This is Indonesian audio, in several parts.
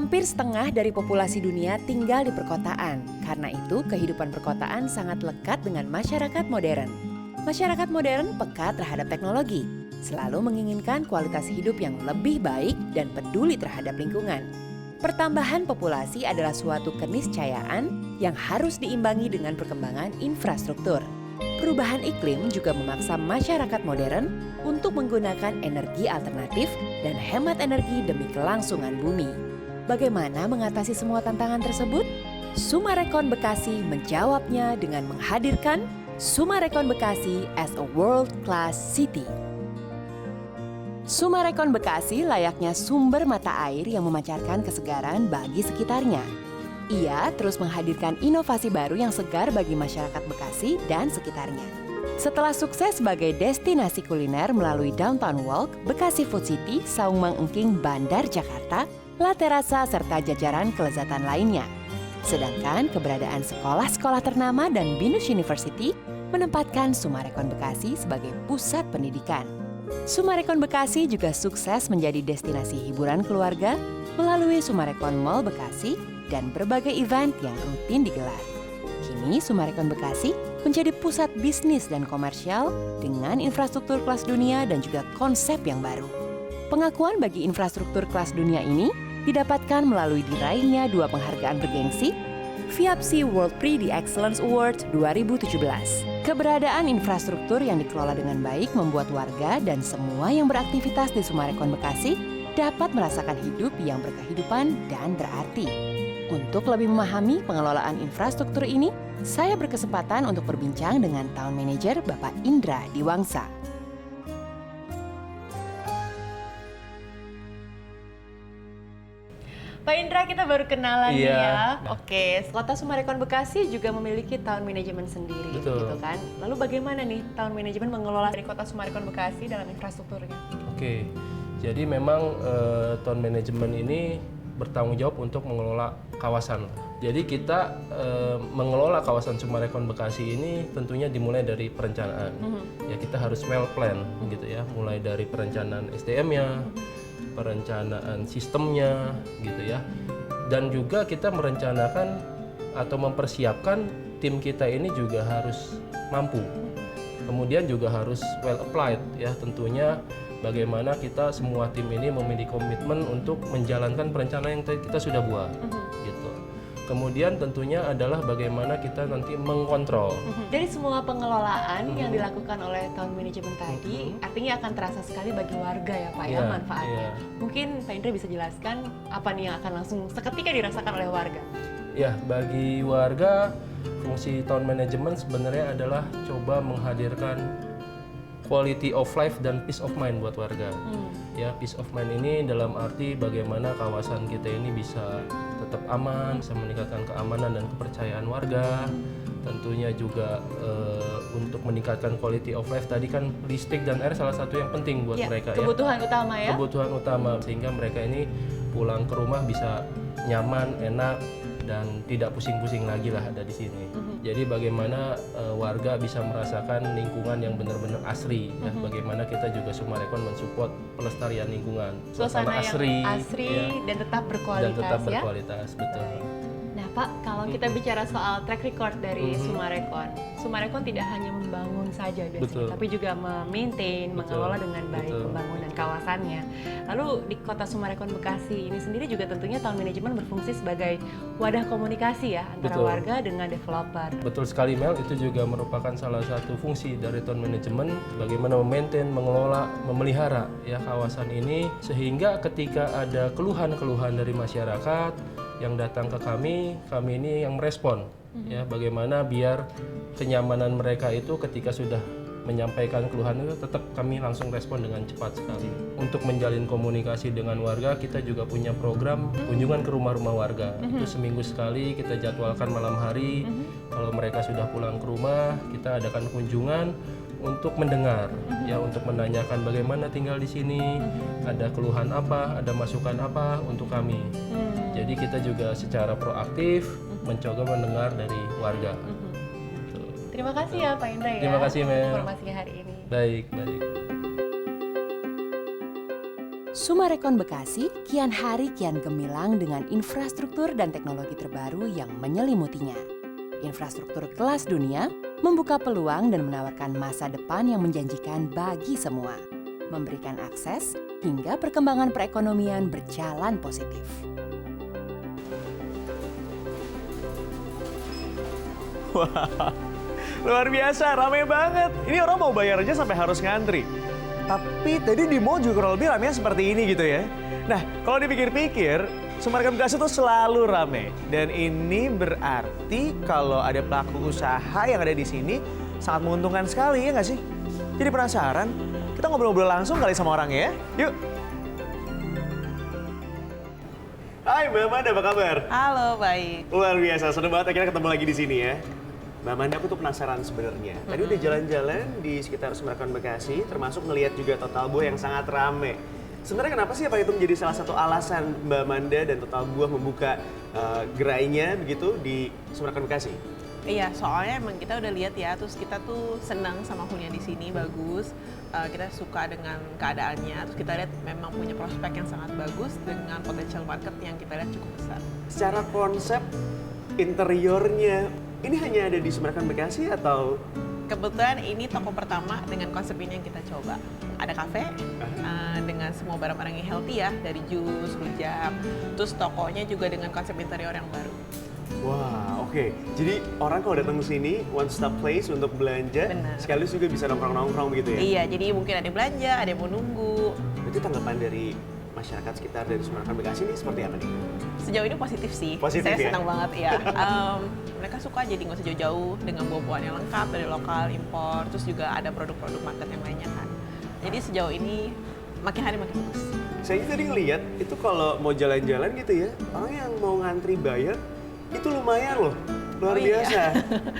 Hampir setengah dari populasi dunia tinggal di perkotaan. Karena itu, kehidupan perkotaan sangat lekat dengan masyarakat modern. Masyarakat modern peka terhadap teknologi, selalu menginginkan kualitas hidup yang lebih baik dan peduli terhadap lingkungan. Pertambahan populasi adalah suatu keniscayaan yang harus diimbangi dengan perkembangan infrastruktur. Perubahan iklim juga memaksa masyarakat modern untuk menggunakan energi alternatif dan hemat energi demi kelangsungan bumi. Bagaimana mengatasi semua tantangan tersebut? Sumarekon Bekasi menjawabnya dengan menghadirkan Sumarekon Bekasi as a world-class city. Sumarekon Bekasi layaknya sumber mata air yang memancarkan kesegaran bagi sekitarnya. Ia terus menghadirkan inovasi baru yang segar bagi masyarakat Bekasi dan sekitarnya. Setelah sukses sebagai destinasi kuliner melalui Downtown Walk, Bekasi Food City, Saung Mang Engking, Bandar Jakarta, La Terasa, serta jajaran kelezatan lainnya. Sedangkan keberadaan sekolah-sekolah ternama dan BINUS University menempatkan Sumarekon Bekasi sebagai pusat pendidikan. Sumarekon Bekasi juga sukses menjadi destinasi hiburan keluarga melalui Sumarekon Mall Bekasi dan berbagai event yang rutin digelar. Kini Sumarekon Bekasi menjadi pusat bisnis dan komersial dengan infrastruktur kelas dunia dan juga konsep yang baru. Pengakuan bagi infrastruktur kelas dunia ini didapatkan melalui diraihnya 2 penghargaan bergengsi, FIAPSI World Prix di Excellence Award 2017. Keberadaan infrastruktur yang dikelola dengan baik membuat warga dan semua yang beraktivitas di Sumarekon Bekasi dapat merasakan hidup yang berkehidupan dan berarti. Untuk lebih memahami pengelolaan infrastruktur ini, saya berkesempatan untuk berbincang dengan Town Manager Bapak Indra Diwangsa. Pak Indra, kita baru kenalan nih ya. Oke, Kota Sumarekon Bekasi juga memiliki town management sendiri, gitu kan. Lalu bagaimana nih town management mengelola dari Kota Sumarekon Bekasi dalam infrastrukturnya? Oke, jadi memang town management ini bertanggung jawab untuk mengelola kawasan. Jadi kita mengelola kawasan Sumarekon Bekasi ini tentunya dimulai dari perencanaan. Ya, kita harus well plan gitu ya, mulai dari perencanaan SDM-nya, perencanaan sistemnya gitu ya, dan juga kita merencanakan atau mempersiapkan tim kita ini juga harus mampu, kemudian juga harus well applied ya, tentunya bagaimana kita semua tim ini memiliki komitmen untuk menjalankan perencanaan yang kita sudah buat gitu. Kemudian tentunya adalah bagaimana kita nanti mengkontrol. Dari semua pengelolaan yang dilakukan oleh town management tadi, artinya akan terasa sekali bagi warga ya Pak ya manfaatnya. Mungkin Pak Indra bisa jelaskan apa nih yang akan langsung seketika dirasakan oleh warga? Ya, bagi warga fungsi town management sebenarnya adalah coba menghadirkan quality of life dan peace of mind buat warga. Ya, peace of mind ini dalam arti bagaimana kawasan kita ini bisa tetap aman, bisa meningkatkan keamanan dan kepercayaan warga. Tentunya juga untuk meningkatkan quality of life, tadi kan listrik dan air salah satu yang penting buat mereka kebutuhan utama ya. Kebutuhan utama, sehingga mereka ini pulang ke rumah bisa nyaman, enak, dan tidak pusing-pusing lagi lah ada di sini. Jadi bagaimana warga bisa merasakan lingkungan yang benar-benar asri, ya. Bagaimana kita juga Sumarekon mensupport pelestarian lingkungan, suasana asri, yang asri ya, dan tetap berkualitas. Dan tetap berkualitas, betul. Nah Pak, kalau kita bicara soal track record dari Sumarekon tidak hanya membangun saja biasanya, tapi juga memaintain, mengelola dengan baik pembangunan kawasannya. Lalu di Kota Sumarekon Bekasi ini sendiri juga tentunya town management berfungsi sebagai wadah komunikasi ya antara warga dengan developer. Betul sekali Mel, itu juga merupakan salah satu fungsi dari town management, bagaimana memaintain, mengelola, memelihara ya kawasan ini, sehingga ketika ada keluhan-keluhan dari masyarakat yang datang ke kami ini yang merespon ya, bagaimana biar kenyamanan mereka itu ketika sudah menyampaikan keluhan itu tetap kami langsung respon dengan cepat sekali. Untuk menjalin komunikasi dengan warga, kita juga punya program kunjungan ke rumah-rumah warga. Itu seminggu sekali kita jadwalkan malam hari. Kalau mereka sudah pulang ke rumah, kita adakan kunjungan untuk mendengar ya, untuk menanyakan bagaimana tinggal di sini, ada keluhan apa, ada masukan apa untuk kami. Jadi kita juga secara proaktif mencoba mendengar dari warga. Terima kasih ya Pak Indra ya. Terima kasih Mel. Informasinya hari ini. Baik, baik. Sumarekon Bekasi kian hari kian gemilang dengan infrastruktur dan teknologi terbaru yang menyelimutinya. Infrastruktur kelas dunia membuka peluang dan menawarkan masa depan yang menjanjikan bagi semua, memberikan akses hingga perkembangan perekonomian berjalan positif. Wah, luar biasa, ramai banget. Ini orang mau bayar aja sampai harus ngantri. Tapi tadi di mall juga kurang lebih ramenya seperti ini gitu ya. Nah, kalau dipikir-pikir, Sumarekon Bekasi itu selalu rame. Dan ini berarti kalau ada pelaku usaha yang ada di sini sangat menguntungkan sekali, ya nggak sih? Jadi penasaran? Kita ngobrol-ngobrol langsung kali sama orangnya ya. Yuk. Hai Mbak Amanda, apa kabar? Halo, baik. Luar biasa, seneng banget akhirnya ketemu lagi di sini ya. Mbak Amanda, aku tuh penasaran sebenarnya. Tadi udah jalan-jalan di sekitar Sumarekon Bekasi, termasuk ngelihat juga Total Buah yang sangat rame. Sebenarnya kenapa sih apa itu menjadi salah satu alasan Mbak Amanda dan Total Buah membuka gerainya begitu di Sumarekon Bekasi? Iya, soalnya emang kita udah lihat ya, terus kita tuh senang sama hunian di sini, bagus. Kita suka dengan keadaannya, terus kita lihat memang punya prospek yang sangat bagus dengan potential market yang kita lihat cukup besar. Secara konsep interiornya, ini hanya ada di Sumarekon Bekasi atau? Kebetulan ini toko pertama dengan konsep ini yang kita coba. Ada kafe dengan semua barang-barang yang healthy ya, dari jus, rujak. Terus tokonya juga dengan konsep interior yang baru. Wah, oke. Jadi orang kalau datang ke sini, one stop place untuk belanja, Benar. sekaligus juga bisa nongkrong-nongkrong begitu ya? Iya, jadi mungkin ada yang belanja, ada yang mau nunggu. Berarti tanggapan dari masyarakat sekitar dari Sumarekon Bekasi ini seperti apa nih? Sejauh ini positif sih. Positif Saya ya? senang banget ya. Mereka suka jadi nggak usah jauh-jauh dengan buah-buahan yang lengkap dari lokal, impor, terus juga ada produk-produk market yang lainnya kan. Jadi sejauh ini makin hari makin bagus. Saya tadi ngeliat itu kalau mau jalan-jalan gitu ya, orang yang mau ngantri bayar itu lumayan loh, luar Oh iya. biasa.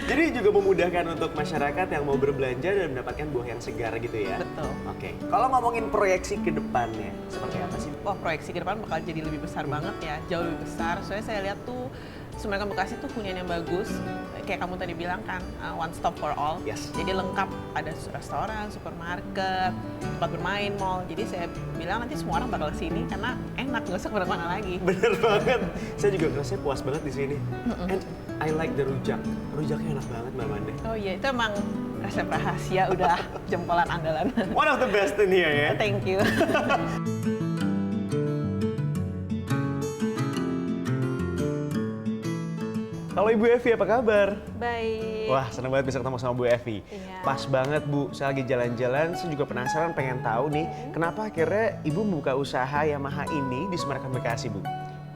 Jadi juga memudahkan untuk masyarakat yang mau berbelanja dan mendapatkan buah yang segar gitu ya. Betul. Oke, kalau ngomongin proyeksi ke depannya, seperti apa sih? Wah, proyeksi ke depan bakal jadi lebih besar banget ya, jauh lebih besar. Soalnya saya lihat tuh Sumarekon Bekasi tuh hunian yang bagus. Kayak kamu tadi bilang kan, one stop for all. Yes. Jadi lengkap, ada restoran, supermarket, tempat bermain, mall. Jadi saya bilang nanti semua orang bakal kesini karena enak, nggak usah kemana-mana lagi. Bener banget, saya juga ngerasa puas banget di sini. And I like the rujak, rujaknya enak banget Mbak Amanda. Oh iya, itu emang resep rahasia, udah jempolan andalan. One of the best in here ya. Thank you. Halo Ibu Evi, apa kabar? Baik. Wah, senang banget bisa ketemu sama Bu Evi. Iya. Pas banget Bu, saya lagi jalan-jalan, saya juga penasaran pengen tahu nih, kenapa akhirnya Ibu membuka usaha Yamaha ini di Sumarekon Bekasi, Bu?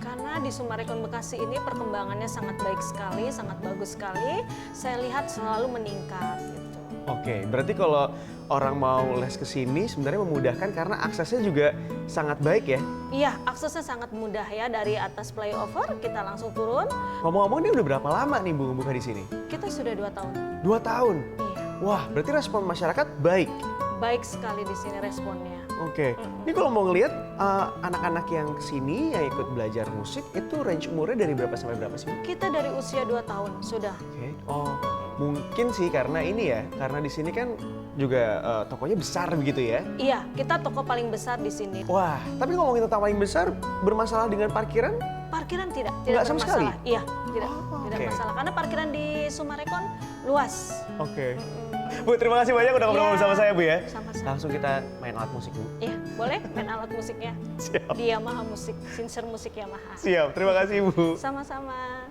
Karena di Sumarekon Bekasi ini perkembangannya sangat baik sekali, sangat bagus sekali. Saya lihat selalu meningkat gitu. Oke, berarti kalau orang mau les ke sini sebenarnya memudahkan karena aksesnya juga sangat baik ya? Iya, aksesnya sangat mudah ya, dari atas flyover kita langsung turun. Ngomong-ngomong ini udah berapa lama nih Bu membuka di sini? Kita sudah 2 tahun. 2 tahun? Iya, Wah, berarti respon masyarakat baik? baik sekali di sini responnya. Oke, ini kalau mau ngelihat anak-anak yang kesini yang ikut belajar musik itu range umurnya dari berapa sampai berapa sih? Bu? Kita dari usia 2 tahun sudah. Oke. Oh, mungkin sih karena ini ya, karena di sini kan juga tokonya besar begitu ya. Iya, kita toko paling besar di sini. Wah, tapi ngomongin tentang paling besar, bermasalah dengan parkiran? Parkiran tidak Nggak sama bermasalah. sekali? Iya, tidak tidak oke. masalah karena parkiran di Sumarekon luas. Oke. Bu, terima kasih banyak udah ngobrol Iya. bersama saya Bu ya. Sama-sama. Langsung kita main alat musik Bu. Iya, boleh main alat musiknya. Siap. Di Yamaha Musik, Sinser Musik Yamaha. Siap, terima kasih Bu. Sama-sama.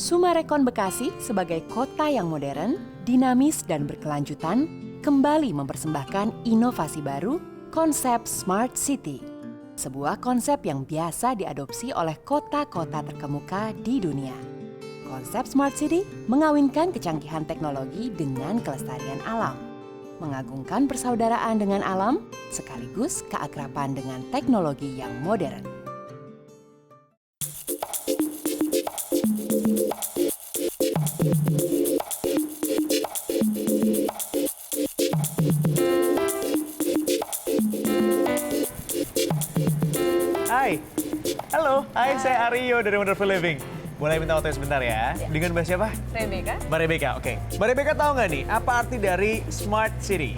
Sumarekon Bekasi sebagai kota yang modern, dinamis dan berkelanjutan kembali mempersembahkan inovasi baru, konsep Smart City. Sebuah konsep yang biasa diadopsi oleh kota-kota terkemuka di dunia. Konsep Smart City mengawinkan kecanggihan teknologi dengan kelestarian alam, mengagungkan persaudaraan dengan alam sekaligus keakraban dengan teknologi yang modern. Hai, saya Aryo dari Wonderful Living. Boleh minta waktunya sebentar ya? Dengan Mbak siapa? Rebecca. Mbak Rebecca, oke. Mbak Rebecca tahu nggak nih, apa arti dari Smart City?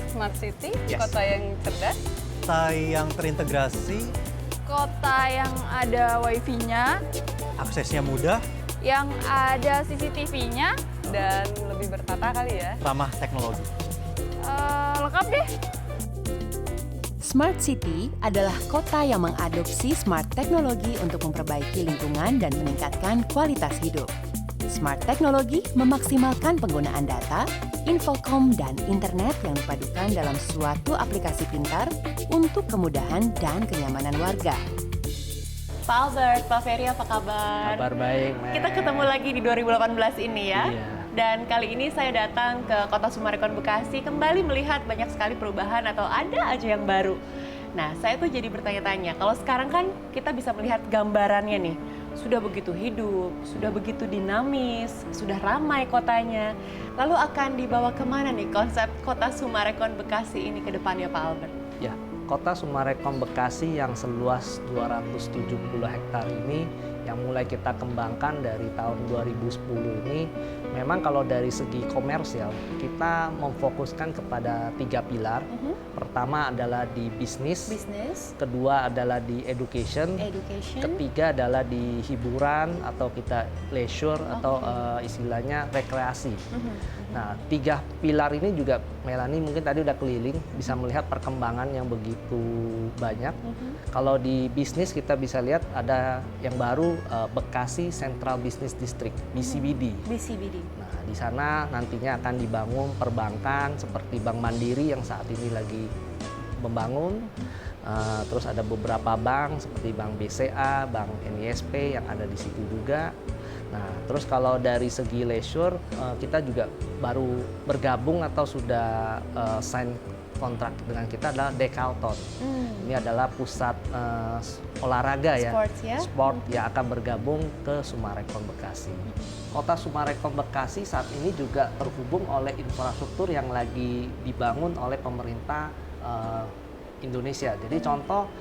Smart City, Yes. kota yang cerdas, Kota yang terintegrasi, kota yang ada wifi-nya, aksesnya mudah, yang ada CCTV-nya, dan lebih bertata kali ya. ramah teknologi. lengkap deh. Smart City adalah kota yang mengadopsi smart teknologi untuk memperbaiki lingkungan dan meningkatkan kualitas hidup. Smart teknologi memaksimalkan penggunaan data, infokom, dan internet yang dipadukan dalam suatu aplikasi pintar untuk kemudahan dan kenyamanan warga. Pak Albert, Pak Ferry apa kabar? Kabar baik, Mel. Kita ketemu lagi di 2018 ini ya. Iya. Dan kali ini saya datang ke Kota Sumarekon Bekasi kembali melihat banyak sekali perubahan atau ada aja yang baru. Nah, saya tuh jadi bertanya-tanya, kalau sekarang kan kita bisa melihat gambarannya nih. Sudah begitu hidup, sudah begitu dinamis, sudah ramai kotanya. Lalu akan dibawa kemana nih konsep Kota Sumarekon Bekasi ini ke depannya, Pak Albert? Ya, Kota Sumarekon Bekasi yang seluas 270 hektar ini yang mulai kita kembangkan dari tahun 2010 ini, memang kalau dari segi komersial kita memfokuskan kepada 3 pilar. Pertama adalah di bisnis, kedua adalah di education, ketiga adalah di hiburan atau kita leisure atau istilahnya rekreasi. Nah, 3 pilar ini juga Melanie mungkin tadi udah keliling bisa melihat perkembangan yang begitu banyak. Kalau di bisnis kita bisa lihat ada yang baru Bekasi Central Business District (BCBD). Nah, di sana nantinya akan dibangun perbankan seperti Bank Mandiri yang saat ini lagi membangun. Terus ada beberapa bank seperti Bank BCA, Bank NISP yang ada di situ juga. Nah, terus kalau dari segi leisure kita juga baru bergabung atau sudah sign kontrak dengan kita adalah Decathlon. Ini adalah pusat olahraga ya, sport yang akan bergabung ke Sumarekon Bekasi. Kota Sumarekon Bekasi saat ini juga terhubung oleh infrastruktur yang lagi dibangun oleh pemerintah Indonesia. Jadi contoh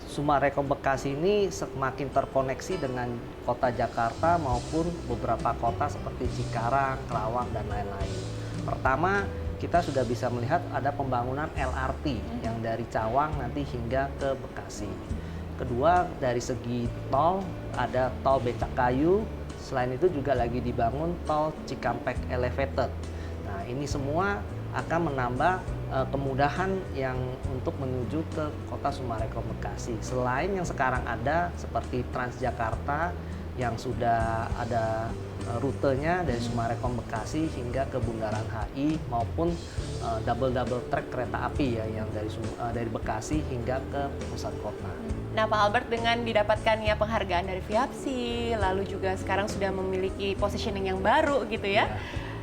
Sumarekon Bekasi ini semakin terkoneksi dengan kota Jakarta maupun beberapa kota seperti Cikarang, Kerawang, dan lain-lain. Pertama, kita sudah bisa melihat ada pembangunan LRT yang dari Cawang nanti hingga ke Bekasi. Kedua, dari segi tol, ada tol Becakayu. Selain itu juga lagi dibangun tol Cikampek Elevated. Nah, ini semua akan menambah kemudahan yang untuk menuju ke kota Sumarekon Bekasi. Selain yang sekarang ada seperti Transjakarta yang sudah ada rutenya dari Sumarekon Bekasi hingga ke Bundaran HI maupun double track kereta api ya yang dari Bekasi hingga ke pusat kota. Nah, Pak Albert dengan didapatkannya penghargaan dari FIAPSI, lalu juga sekarang sudah memiliki positioning yang baru gitu ya.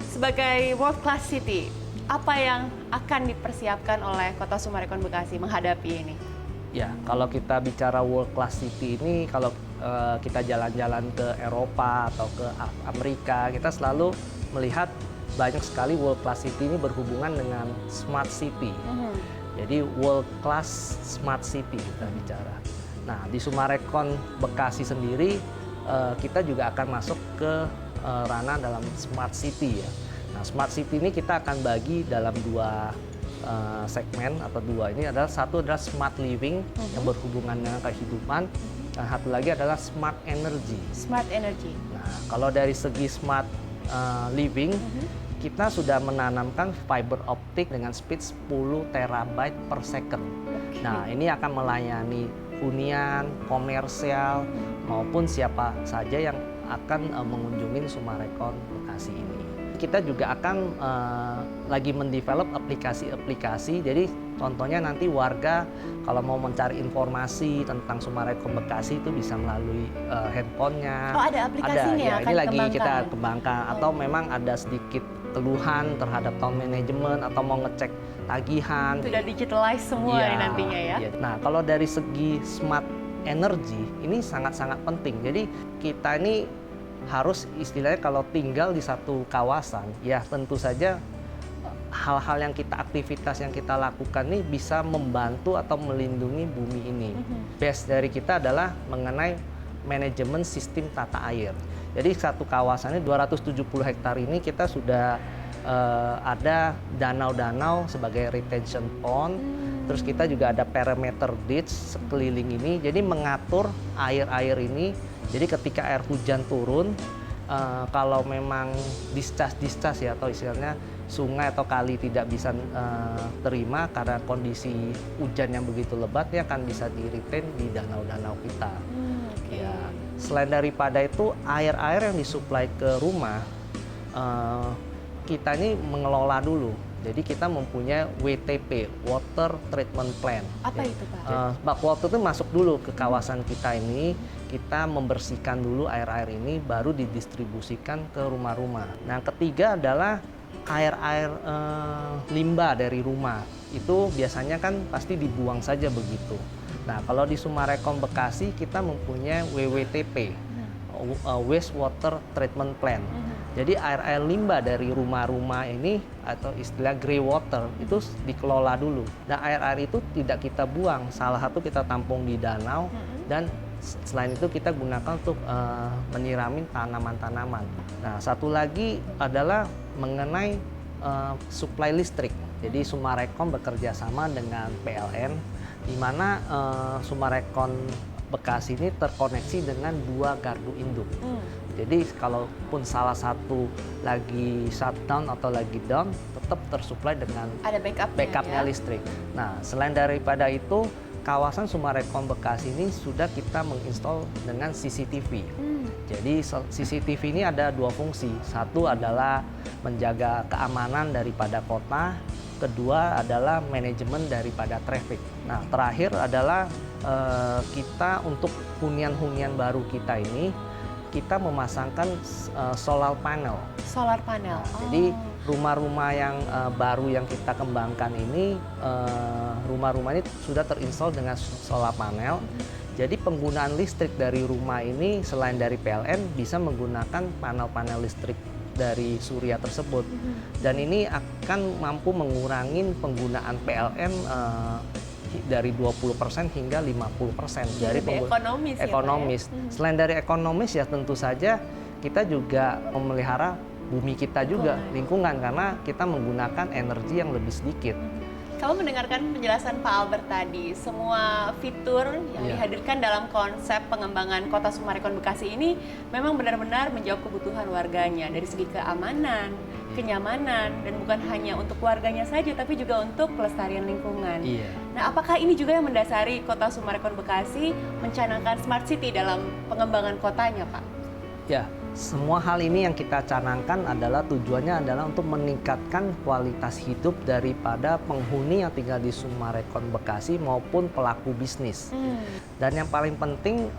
Sebagai World Class City, apa yang akan dipersiapkan oleh Kota Sumarekon Bekasi menghadapi ini? Ya, kalau kita bicara World Class City ini, kalau kita jalan-jalan ke Eropa atau ke Amerika, kita selalu melihat banyak sekali World Class City ini berhubungan dengan Smart City. Jadi World Class Smart City kita bicara. Nah, di Sumarekon Bekasi sendiri, kita juga akan masuk ke ranah dalam Smart City ya. Nah, Smart City ini kita akan bagi dalam 2 segmen atau 2. Ini adalah satu adalah Smart Living yang berhubungan dengan kehidupan, dan satu lagi adalah Smart Energy. Smart Energy. Nah, kalau dari segi Smart Living, kita sudah menanamkan fiber optik dengan speed 10 terabyte per second. Nah, ini akan melayani hunian, komersial, maupun siapa saja yang akan mengunjungi Summarecon Bekasi ini. Kita juga akan lagi mendevelop aplikasi-aplikasi. Jadi contohnya nanti warga kalau mau mencari informasi tentang Summarecon Bekasi itu bisa melalui handphonenya. Oh, ada aplikasinya Ada, ya, akan ini lagi dikembangkan? kita kembangkan. Atau memang ada sedikit keluhan terhadap tahun manajemen atau mau ngecek tagihan. Sudah digitalize semua Iya, nih nantinya ya. iya. Nah, kalau dari segi smart energy ini sangat-sangat penting. Jadi kita ini harus istilahnya kalau tinggal di satu kawasan, ya tentu saja hal-hal yang aktivitas yang kita lakukan ini bisa membantu atau melindungi bumi ini. Base dari kita adalah mengenai manajemen sistem tata air. Jadi satu kawasan ini 270 hektar ini kita sudah ada danau-danau sebagai retention pond. Terus kita juga ada perimeter ditch sekeliling ini. Jadi mengatur air-air ini. Jadi ketika air hujan turun, kalau memang discharge ya atau istilahnya sungai atau kali tidak bisa terima karena kondisi hujan yang begitu lebat, ya akan bisa di-retain di danau-danau kita. Ya, selain daripada itu air-air yang disuplai ke rumah, kita ini mengelola dulu. Jadi kita mempunyai WTP, Water Treatment Plan. Apa itu, Pak? Backwater itu masuk dulu ke kawasan kita ini, kita membersihkan dulu air-air ini, baru didistribusikan ke rumah-rumah. Nah, ketiga adalah air-air limbah dari rumah. Itu biasanya kan pasti dibuang saja begitu. Nah, kalau di Summarecon Bekasi kita mempunyai WWTP, Wastewater Treatment Plan. Jadi air-air limbah dari rumah-rumah ini atau istilah grey water itu dikelola dulu. Nah, air-air itu tidak kita buang. Salah satu kita tampung di danau dan selain itu kita gunakan untuk menyiramin tanaman-tanaman. Nah, satu lagi adalah mengenai suplai listrik. Jadi Summarecon bekerja sama dengan PLN, di mana Summarecon Bekasi ini terkoneksi dengan 2 gardu induk. Jadi kalaupun salah satu lagi shutdown atau lagi down, tetap tersuplai dengan Ada backupnya listrik. Nah, selain daripada itu, kawasan Summarecon Bekasi ini sudah kita menginstall dengan CCTV. Jadi CCTV ini ada 2 fungsi. Satu adalah menjaga keamanan daripada kota, kedua adalah manajemen daripada traffic. Nah, terakhir adalah kita untuk hunian-hunian baru kita ini, kita memasangkan solar panel. Solar panel. Jadi rumah-rumah yang baru yang kita kembangkan ini, rumah-rumah ini sudah terinstall dengan solar panel. Jadi penggunaan listrik dari rumah ini selain dari PLN bisa menggunakan panel-panel listrik dari surya tersebut. Dan ini akan mampu mengurangi penggunaan PLN dari 20% hingga 50% dari ekonomis. Selain dari ekonomis ya tentu saja kita juga memelihara bumi kita juga, lingkungan, karena kita menggunakan energi yang lebih sedikit. Kalau mendengarkan penjelasan Pak Albert tadi, semua fitur yang dihadirkan dalam konsep pengembangan Kota Summarecon Bekasi ini memang benar-benar menjawab kebutuhan warganya dari segi keamanan, kenyamanan, dan bukan hanya untuk warganya saja, tapi juga untuk pelestarian lingkungan. Nah, apakah ini juga yang mendasari Kota Summarecon Bekasi mencanangkan Smart City dalam pengembangan kotanya, Pak? Ya, semua hal ini yang kita canangkan adalah tujuannya adalah untuk meningkatkan kualitas hidup daripada penghuni yang tinggal di Summarecon Bekasi maupun pelaku bisnis. Dan yang paling penting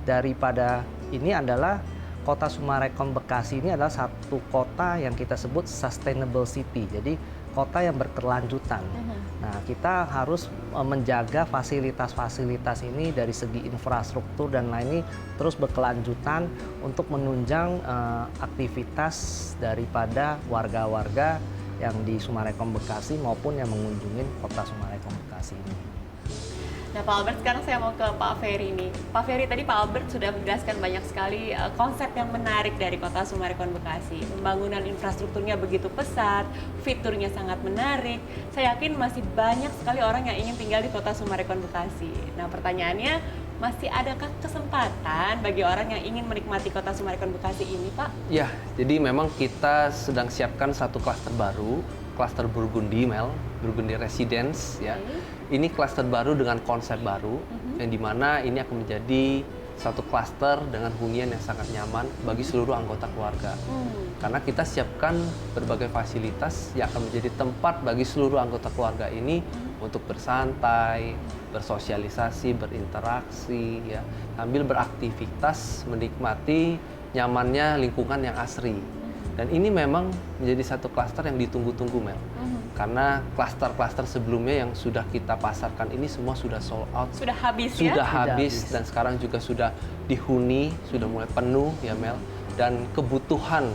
daripada ini adalah Kota Summarecon Bekasi ini adalah satu kota yang kita sebut sustainable city. Jadi kota yang berkelanjutan. Nah, kita harus menjaga fasilitas-fasilitas ini dari segi infrastruktur dan lain ini terus berkelanjutan untuk menunjang aktivitas daripada warga-warga yang di Summarecon Bekasi maupun yang mengunjungi Kota Summarecon Bekasi ini. Nah, Pak Albert, sekarang saya mau ke Pak Ferry nih. Pak Ferry, tadi Pak Albert sudah menjelaskan banyak sekali konsep yang menarik dari Kota Summarecon Bekasi. Pembangunan infrastrukturnya begitu pesat, fiturnya sangat menarik. Saya yakin masih banyak sekali orang yang ingin tinggal di Kota Summarecon Bekasi. Nah, pertanyaannya, masih adakah kesempatan bagi orang yang ingin menikmati Kota Summarecon Bekasi ini, Pak? Ya, jadi memang kita sedang siapkan satu klaster baru, klaster Burgundy Residence, ya. Ini klaster baru dengan konsep baru, yang dimana ini akan menjadi satu klaster dengan hunian yang sangat nyaman bagi seluruh anggota keluarga. Karena kita siapkan berbagai fasilitas yang akan menjadi tempat bagi seluruh anggota keluarga ini untuk bersantai, bersosialisasi, berinteraksi, ya, sambil beraktivitas, menikmati nyamannya lingkungan yang asri. Dan ini memang menjadi satu klaster yang ditunggu-tunggu, Mel. Karena klaster-klaster sebelumnya yang sudah kita pasarkan ini semua sudah sold out. Sudah habis ya? Sudah habis, dan sekarang juga sudah dihuni, sudah mulai penuh ya Mel. Dan kebutuhan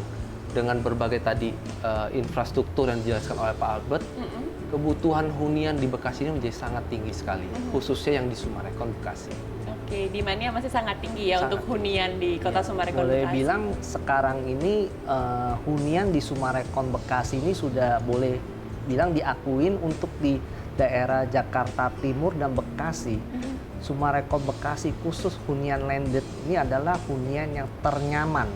dengan berbagai tadi infrastruktur yang dijelaskan oleh Pak Albert, kebutuhan hunian di Bekasi ini menjadi sangat tinggi sekali, khususnya yang di Summarecon Bekasi. Oke, demand-nya masih sangat tinggi ya untuk hunian di kota Summarecon Boleh Bekasi. bilang sekarang ini hunian di Summarecon Bekasi ini sudah boleh bilang diakuin untuk di daerah Jakarta Timur dan Bekasi. Summarecon Bekasi khusus hunian landed ini adalah hunian yang ternyaman.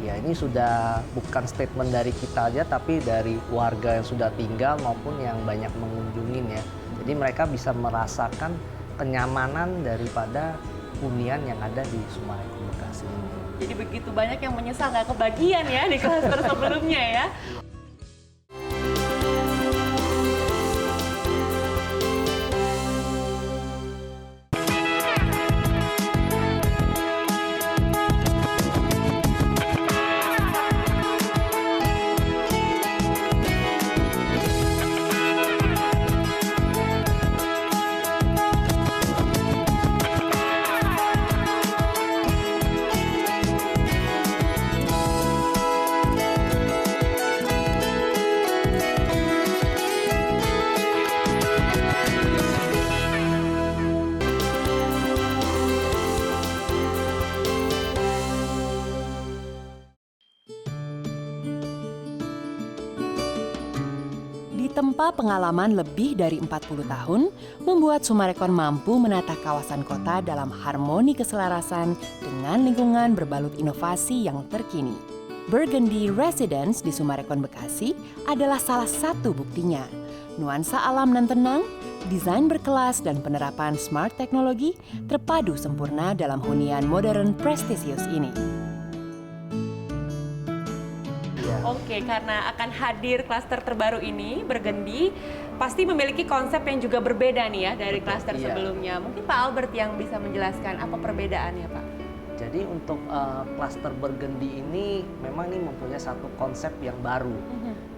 Ya, ini sudah bukan statement dari kita aja, tapi dari warga yang sudah tinggal maupun yang banyak mengunjungin ya. Jadi mereka bisa merasakan kenyamanan daripada hunian yang ada di Summarecon Bekasi ini. Jadi begitu banyak yang menyesal nggak kebagian ya di klaster sebelumnya ya. Ditempa pengalaman lebih dari 40 tahun, membuat Summarecon mampu menata kawasan kota dalam harmoni keselarasan dengan lingkungan berbalut inovasi yang terkini. Burgundy Residence di Summarecon Bekasi adalah salah satu buktinya. Nuansa alam dan tenang, desain berkelas dan penerapan smart teknologi terpadu sempurna dalam hunian modern prestisius ini. Oke, karena akan hadir klaster terbaru ini, Burgundy, pasti memiliki konsep yang juga berbeda nih ya dari klaster sebelumnya. Mungkin Pak Albert yang bisa menjelaskan apa perbedaannya, Pak? Jadi untuk klaster Burgundy ini memang ini mempunyai satu konsep yang baru.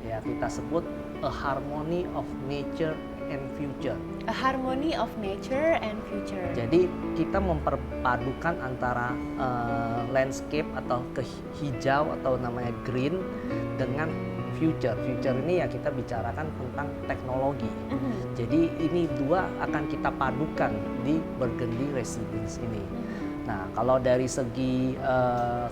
Ya, kita sebut a harmony of nature and future. A harmony of nature and future. Jadi kita memperpadukan antara landscape atau hijau atau namanya green dengan future. Future ini ya kita bicarakan tentang teknologi. Jadi ini dua akan kita padukan di Burgundy Residence ini. Nah, kalau dari segi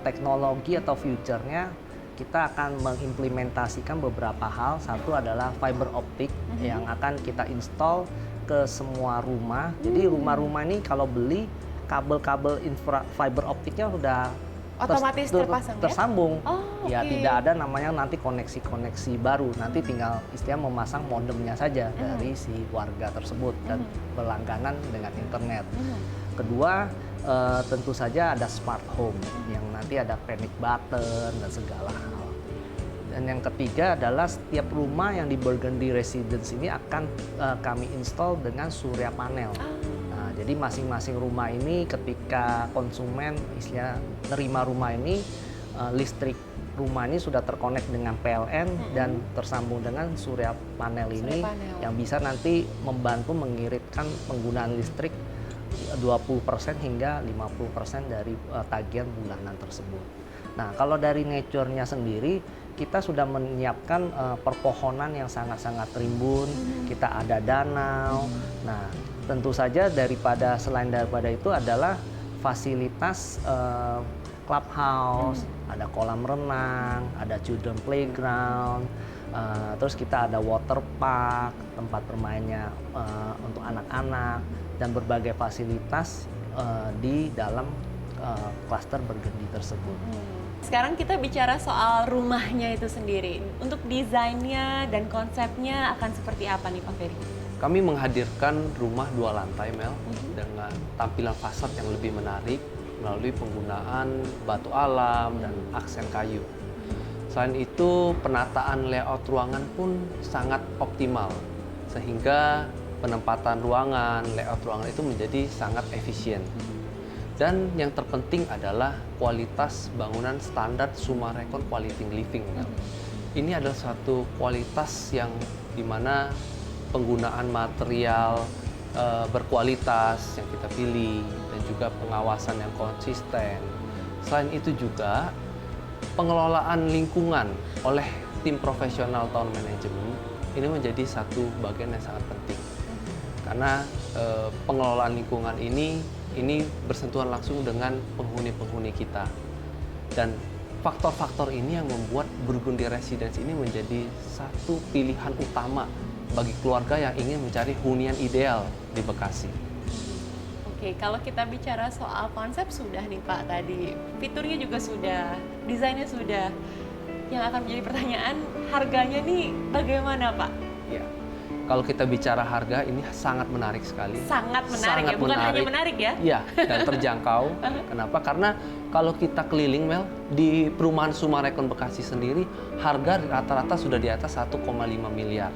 teknologi atau future-nya, kita akan mengimplementasikan beberapa hal. Satu adalah fiber optik yang akan kita install ke semua rumah. Jadi rumah-rumah ini kalau beli kabel-kabel fiber optiknya sudah otomatis tersambung. Ya? Ya, tidak ada namanya nanti koneksi-koneksi baru. Nanti tinggal istilahnya memasang modemnya saja dari si warga tersebut dan berlangganan dengan internet. Kedua, tentu saja ada smart home yang nanti ada panic button dan segala hal. Dan yang ketiga adalah setiap rumah yang di Burgundy Residence ini akan kami install dengan surya panel. Nah, jadi masing-masing rumah ini ketika konsumen istilah terima rumah ini, listrik rumah ini sudah terkonek dengan PLN dan tersambung dengan surya panel ini yang bisa nanti membantu mengiritkan penggunaan listrik 20% hingga 50% dari tagihan bulanan tersebut. Nah, kalau dari nature-nya sendiri, kita sudah menyiapkan perpohonan yang sangat-sangat rimbun, kita ada danau. Nah, tentu saja selain daripada itu adalah fasilitas clubhouse, ada kolam renang, ada children playground, terus kita ada water park, tempat bermainnya untuk anak-anak, dan berbagai fasilitas di dalam klaster Burgundy tersebut. Sekarang kita bicara soal rumahnya itu sendiri. Untuk desainnya dan konsepnya akan seperti apa nih Pak Ferry? Kami menghadirkan rumah 2 lantai, Mel, dengan tampilan fasad yang lebih menarik, melalui penggunaan batu alam dan aksen kayu. Selain itu, penataan layout ruangan pun sangat optimal, sehingga penempatan ruangan, layout ruangan itu menjadi sangat efisien. Dan yang terpenting adalah kualitas bangunan standar Summarecon Quality Living. Ini adalah suatu kualitas yang dimana penggunaan material berkualitas yang kita pilih dan juga pengawasan yang konsisten. Selain itu juga pengelolaan lingkungan oleh tim profesional town management ini menjadi satu bagian yang sangat penting. Karena pengelolaan lingkungan ini bersentuhan langsung dengan penghuni-penghuni kita. Dan faktor-faktor ini yang membuat Burgundy Residence ini menjadi satu pilihan utama bagi keluarga yang ingin mencari hunian ideal di Bekasi. Oke, kalau kita bicara soal konsep sudah nih Pak tadi, fiturnya juga sudah, desainnya sudah. Yang akan menjadi pertanyaan, harganya nih bagaimana Pak? Ya, kalau kita bicara harga ini sangat menarik sekali. Sangat menarik ya, bukan hanya menarik ya? Iya, dan terjangkau. Kenapa? Karena kalau kita keliling Mel, di perumahan Summarecon Bekasi sendiri, harga rata-rata sudah di atas 1,5 miliar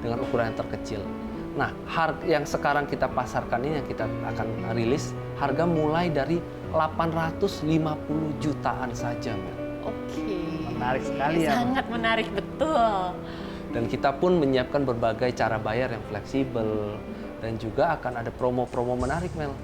dengan ukuran yang terkecil. Nah, harga yang sekarang kita pasarkan ini yang kita akan rilis, harga mulai dari 850 jutaan saja, Mel. Oke. Menarik sekali ya. Sangat menarik, betul. Dan kita pun menyiapkan berbagai cara bayar yang fleksibel dan juga akan ada promo-promo menarik, Mel.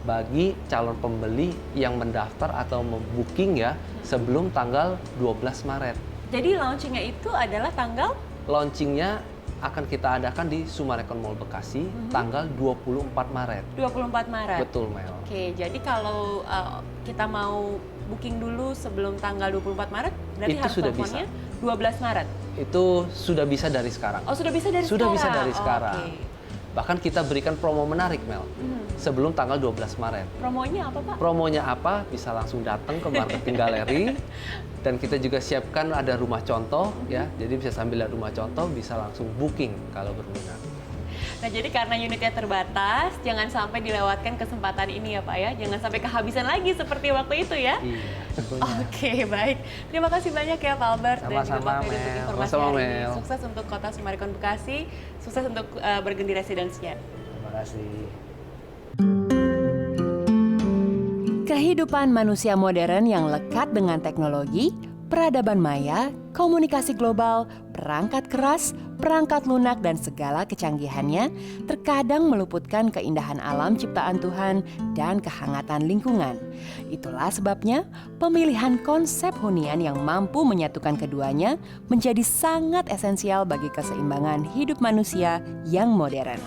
Bagi calon pembeli yang mendaftar atau membooking ya sebelum tanggal 12 Maret. Jadi launchingnya itu adalah tanggal? Launchingnya akan kita adakan di Summarecon Mall Bekasi tanggal 24 Maret. 24 Maret? Betul, Mel. Oke, jadi kalau kita mau booking dulu sebelum tanggal 24 Maret, berarti itu harus sudah teleponnya bisa. 12 Maret? Itu sudah bisa dari sekarang. Oh, sudah bisa dari sudah sekarang? Sudah bisa dari sekarang. Okay. Bahkan kita berikan promo menarik, Mel. Sebelum tanggal 12 Maret. Promonya apa, Pak? Promonya apa? Bisa langsung datang ke marketing galeri. Dan kita juga siapkan ada rumah contoh ya. Jadi bisa sambil lihat rumah contoh, bisa langsung booking kalau berminat. Nah, jadi karena unitnya terbatas, jangan sampai dilewatkan kesempatan ini ya Pak ya. Jangan sampai kehabisan lagi seperti waktu itu ya. Iya, Oke, baik. Terima kasih banyak ya Pak Albert dan juga Sama-sama, Pak Ferry untuk Mel. informasi Sama-sama, hari ini. Mel. Sukses untuk Kota Summarecon Bekasi, sukses untuk Burgundy Residence-nya. Terima kasih. Kehidupan manusia modern yang lekat dengan teknologi, peradaban maya, komunikasi global, perangkat keras, perangkat lunak dan segala kecanggihannya terkadang meluputkan keindahan alam ciptaan Tuhan dan kehangatan lingkungan. Itulah sebabnya pemilihan konsep hunian yang mampu menyatukan keduanya menjadi sangat esensial bagi keseimbangan hidup manusia yang modern.